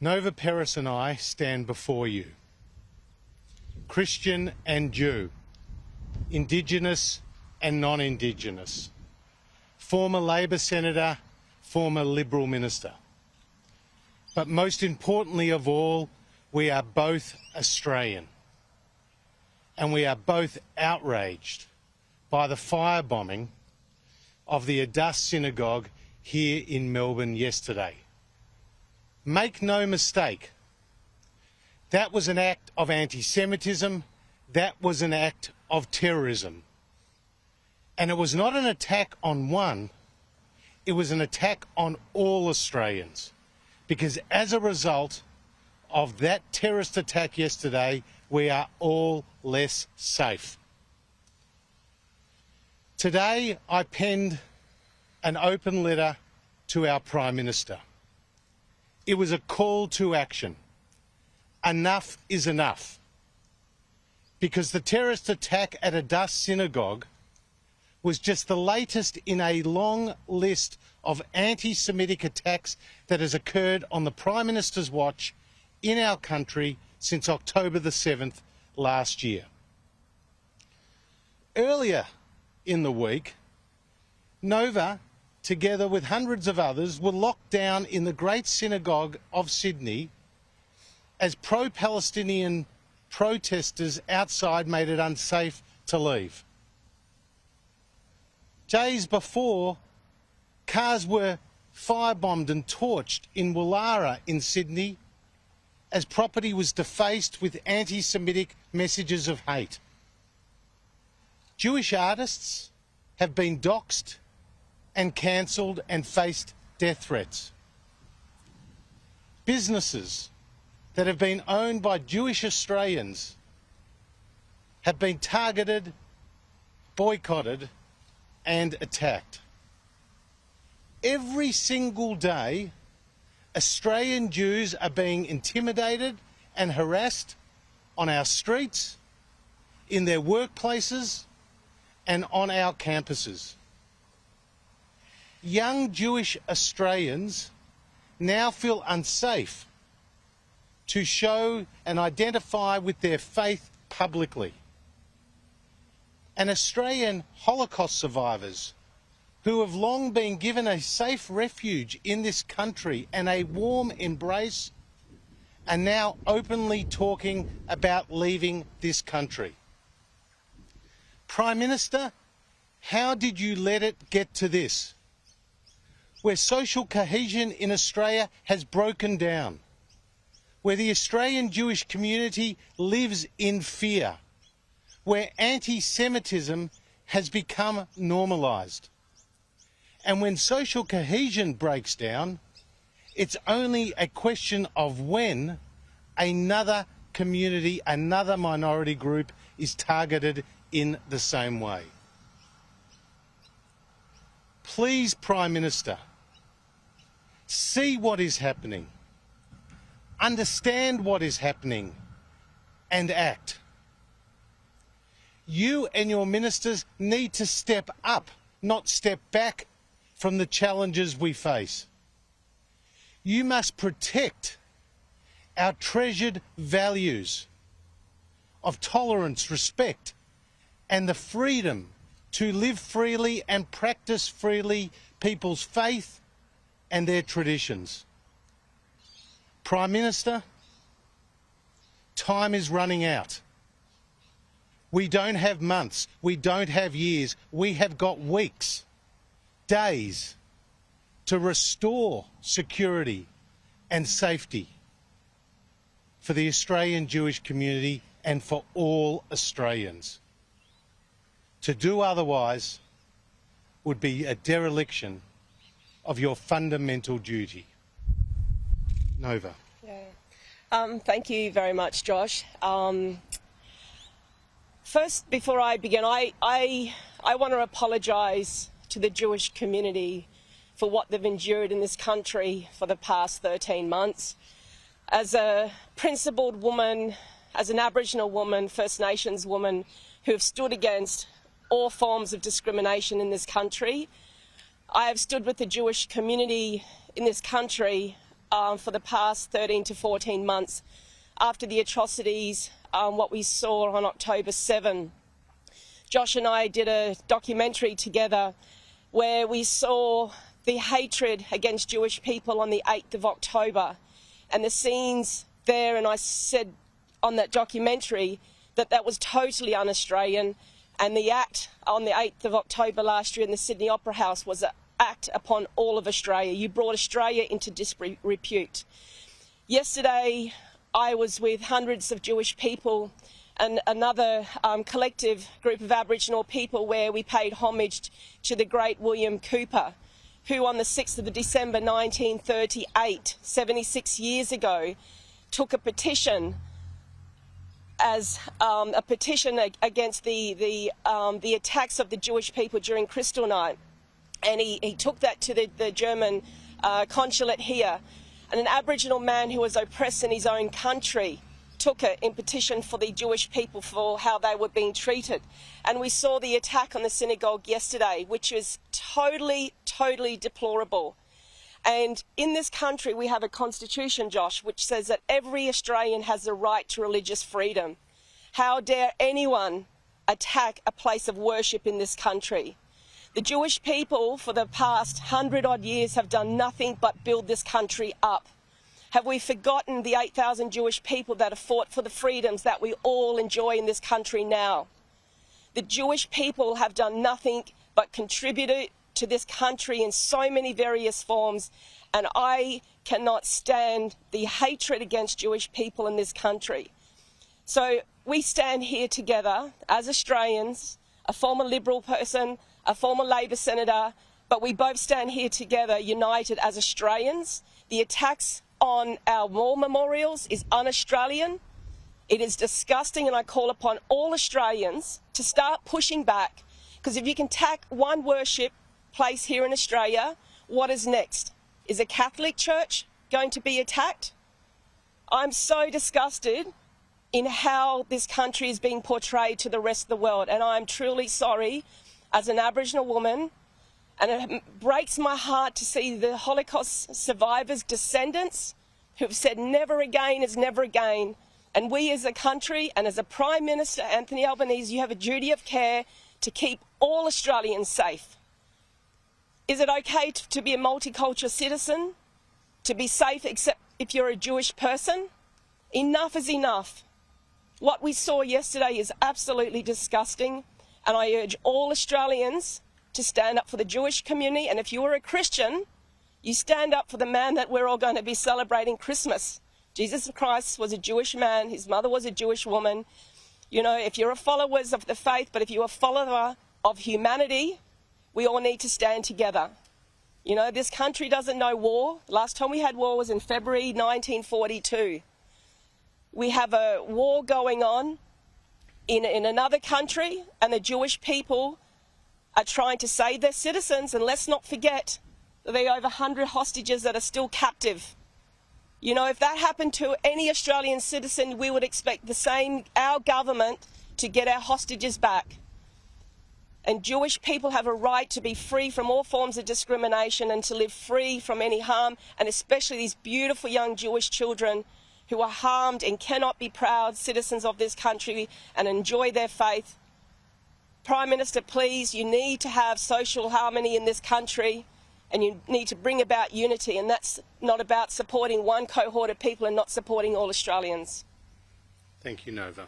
Nova Peris and I stand before you, Christian and Jew, Indigenous and non-Indigenous, former Labor Senator, former Liberal Minister. But most importantly of all, we are both Australian, and we are both outraged by the firebombing of the Addas Synagogue here in Melbourne yesterday. Make no mistake, that was an act of anti-Semitism, that was an act of terrorism. And it was not an attack on one, it was an attack on all Australians. Because as a result of that terrorist attack yesterday, we are all less safe. Today, I penned an open letter to our Prime Minister. It was a call to action. Enough is enough. Because the terrorist attack at Addas Synagogue was just the latest in a long list of anti-Semitic attacks that has occurred on the Prime Minister's watch in our country since October the 7th last year. Earlier in the week, Nova, together with hundreds of others, were locked down in the Great Synagogue of Sydney as pro-Palestinian protesters outside made it unsafe to leave. Days before, cars were firebombed and torched in Woollahra in Sydney as property was defaced with anti-Semitic messages of hate. Jewish artists have been doxxed and cancelled and faced death threats. Businesses that have been owned by Jewish Australians have been targeted, boycotted and attacked. Every single day, Australian Jews are being intimidated and harassed on our streets, in their workplaces and on our campuses. Young Jewish Australians now feel unsafe to show and identify with their faith publicly. And Australian Holocaust survivors who have long been given a safe refuge in this country and a warm embrace are now openly talking about leaving this country. Prime Minister, how did you let it get to this, where social cohesion in Australia has broken down, where the Australian Jewish community lives in fear, where anti-Semitism has become normalised? And when social cohesion breaks down, it's only a question of when another community, another minority group is targeted in the same way. Please, Prime Minister, see what is happening, understand what is happening, and act. You and your ministers need to step up, not step back from the challenges we face. You must protect our treasured values of tolerance, respect, and the freedom to live freely and practice freely people's faith and their traditions. Prime Minister, time is running out. We don't have months, we don't have years, we have got weeks, days to restore security and safety for the Australian Jewish community and for all Australians. To do otherwise would be a dereliction of your fundamental duty. Nova. Yeah. Thank you very much, Josh. First, before I begin, I want to apologise to the Jewish community for what they've endured in this country for the past 13 months. As a principled woman, as an Aboriginal woman, First Nations woman, who have stood against all forms of discrimination in this country, I have stood with the Jewish community in this country for the past 13 to 14 months after the atrocities, what we saw on October 7. Josh and I did a documentary together where we saw the hatred against Jewish people on the 8th of October and the scenes there, and I said on that documentary that that was totally un-Australian, and the act on the 8th of October last year in the Sydney Opera House was an act upon all of Australia. You brought Australia into disrepute. Yesterday I was with hundreds of Jewish people and another collective group of Aboriginal people where we paid homage to the great William Cooper, who on the 6th of December 1938, 76 years ago, took a petition as a petition against the attacks of the Jewish people during Kristallnacht, and he took that to the German consulate here, and an Aboriginal man who was oppressed in his own country took it in petition for the Jewish people for how they were being treated. And we saw the attack on the synagogue yesterday, which is totally deplorable. And in this country we have a constitution, Josh, which says that every Australian has the right to religious freedom. How dare anyone attack a place of worship in this country? The Jewish people for the past 100-odd years have done nothing but build this country up. Have we forgotten the 8,000 Jewish people that have fought for the freedoms that we all enjoy in this country now? The Jewish people have done nothing but contributed to this country in so many various forms, and I cannot stand the hatred against Jewish people in this country. So we stand here together as Australians, a former Liberal person, a former Labor senator, but we both stand here together united as Australians. The attacks on our war memorials is un-Australian. It is disgusting, and I call upon all Australians to start pushing back, because if you can attack one worship place here in Australia, what is next? Is a Catholic church going to be attacked? I'm so disgusted in how this country is being portrayed to the rest of the world, and I'm truly sorry as an Aboriginal woman, and it breaks my heart to see the Holocaust survivors' descendants who have said never again is never again. And we as a country and as a Prime Minister Anthony Albanese, you have a duty of care to keep all Australians safe. Is it okay to be a multicultural citizen, to be safe except if you're a Jewish person? Enough is enough. What we saw yesterday is absolutely disgusting, and I urge all Australians to stand up for the Jewish community, and if you are a Christian, you stand up for the man that we're all going to be celebrating Christmas. Jesus Christ was a Jewish man, his mother was a Jewish woman. You know, if you're a follower of the faith, but if you're a follower of humanity, we all need to stand together. You know, this country doesn't know war. Last time we had war was in February 1942. We have a war going on in another country, and the Jewish people are trying to save their citizens, and let's not forget that there are over 100 hostages that are still captive. You know, if that happened to any Australian citizen, we would expect the same, our government, to get our hostages back. And Jewish people have a right to be free from all forms of discrimination and to live free from any harm, and especially these beautiful young Jewish children who are harmed and cannot be proud citizens of this country and enjoy their faith. Prime Minister, please, you need to have social harmony in this country, and you need to bring about unity, and that's not about supporting one cohort of people and not supporting all Australians. Thank you, Nova.